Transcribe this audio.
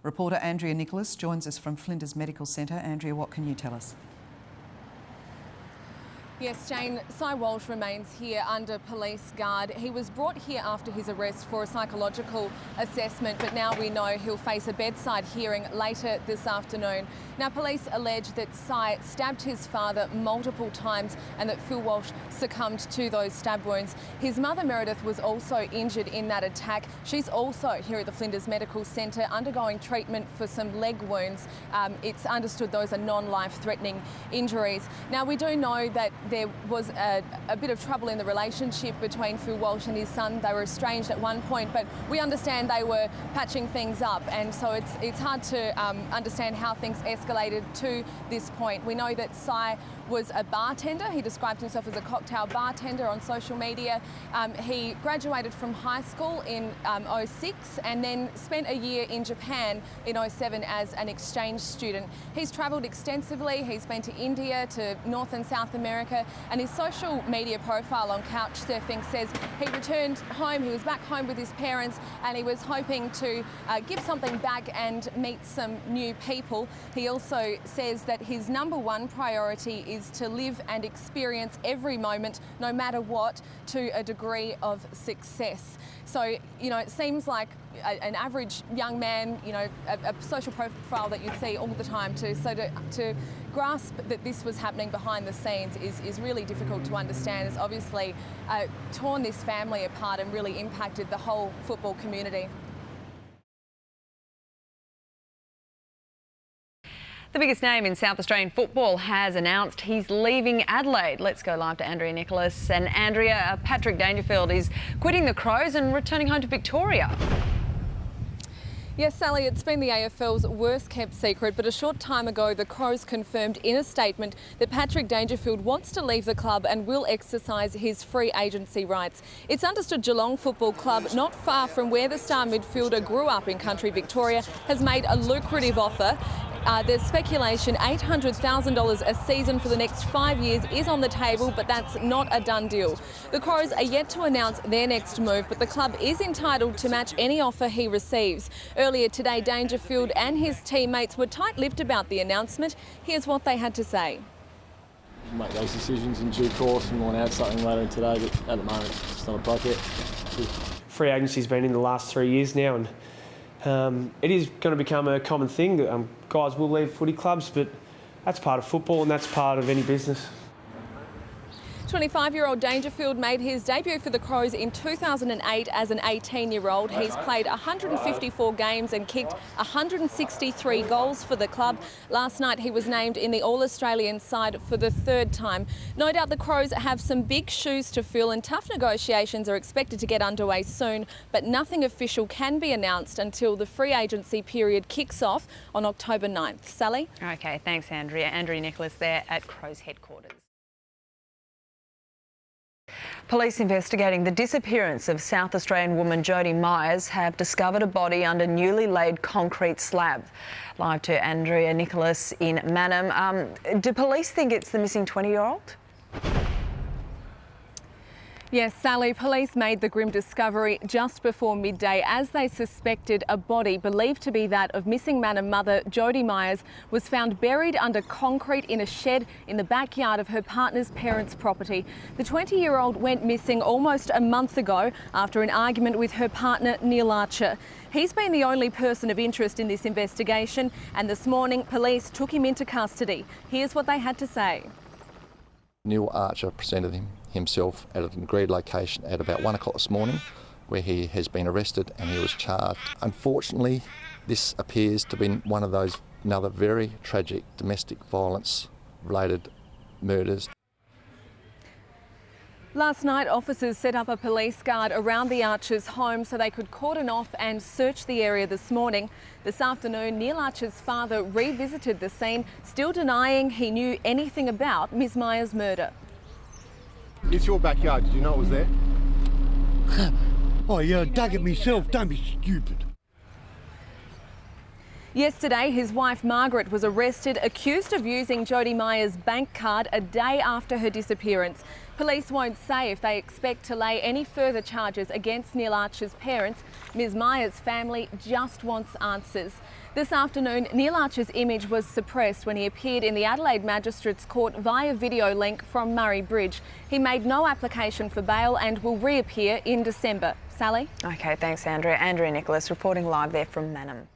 Reporter Andrea Nicolas joins us from Flinders Medical Centre. Andrea, what can you tell us? Yes, Jane, Phil Walsh remains here under police guard. He was brought here after his arrest for a psychological assessment, but now we know he'll face a bedside hearing later this afternoon. Now, police allege that Phil stabbed his father multiple times and that Phil Walsh succumbed to those stab wounds. His mother, Meredith, was also injured in that attack. She's also here at the Flinders Medical Centre undergoing treatment for some leg wounds. It's understood those are non-life-threatening injuries. Now, we do know that there was a bit of trouble in the relationship between Phil Walsh and his son. They were estranged at one point, but we understand they were patching things up, and so it's hard to understand how things escalated to this point. We know that Phil was a bartender. He described himself as a cocktail bartender on social media. He graduated from high school in 06 and then spent a year in Japan in 07 as an exchange student. He's travelled extensively. He's been to India, to North and South America, and his social media profile on Couchsurfing says he returned home, he was back home with his parents, and he was hoping to give something back and meet some new people. He also says that his #1 priority is to live and experience every moment, no matter what, to a degree of success. So, you know, it seems like an average young man, you know, a social profile that you see all the time. To grasp that this was happening behind the scenes is really difficult to understand. It's obviously torn this family apart and really impacted the whole football community. The biggest name in South Australian football has announced he's leaving Adelaide. Let's go live to Andrea Nicolas. And Andrea, Patrick Dangerfield is quitting the Crows and returning home to Victoria. Yes, Sally, it's been the AFL's worst kept secret, but a short time ago the Crows confirmed in a statement that Patrick Dangerfield wants to leave the club and will exercise his free agency rights. It's understood Geelong Football Club, not far from where the star midfielder grew up in country Victoria, has made a lucrative offer. There's speculation $800,000 a season for the next 5 years is on the table, but that's not a done deal. The Crows are yet to announce their next move, but the club is entitled to match any offer he receives. Earlier today, Dangerfield and his teammates were tight-lipped about the announcement. Here's what they had to say. Make those decisions in due course and we'll announce something later today, but at the moment it's just not appropriate. Free agency's been in the last 3 years now, and it is going to become a common thing that guys will leave footy clubs, but that's part of football and that's part of any business. 25-year-old Dangerfield made his debut for the Crows in 2008 as an 18-year-old. He's played 154 games and kicked 163 goals for the club. Last night he was named in the All-Australian side for the 3rd time. No doubt the Crows have some big shoes to fill and tough negotiations are expected to get underway soon, but nothing official can be announced until the free agency period kicks off on October 9th. Sally? OK, thanks, Andrea. Andrea Nicolas there at Crows headquarters. Police investigating the disappearance of South Australian woman Jody Meyers have discovered a body under newly laid concrete slab. Live to Andrea Nicolas in Mannum. Do police think it's the missing 20-year-old? Yes, Sally, police made the grim discovery just before midday as they suspected a body believed to be that of missing Mannum mother Jody Meyers was found buried under concrete in a shed in the backyard of her partner's parents' property. The 20-year-old went missing almost a month ago after an argument with her partner Neil Archer. He's been the only person of interest in this investigation, and this morning police took him into custody. Here's what they had to say. Neil Archer presented himself at an agreed location at about 1 o'clock this morning, where he has been arrested and he was charged. Unfortunately, this appears to be one of those another very tragic domestic violence related murders. Last night, officers set up a police guard around the Archers' home so they could cordon off and search the area this morning. This afternoon, Neil Archer's father revisited the scene, still denying he knew anything about Ms Meyers' murder. It's your backyard. Did you know it was there? Oh, yeah, I dug it myself. Don't be stupid. Yesterday, his wife Margaret was arrested, accused of using Jody Meyers' bank card a day after her disappearance. Police won't say if they expect to lay any further charges against Neil Archer's parents. Ms Meyers' family just wants answers. This afternoon, Neil Archer's image was suppressed when he appeared in the Adelaide Magistrates Court via video link from Murray Bridge. He made no application for bail and will reappear in December. Sally? OK, thanks, Andrea. Andrea Nicolas reporting live there from Mannum.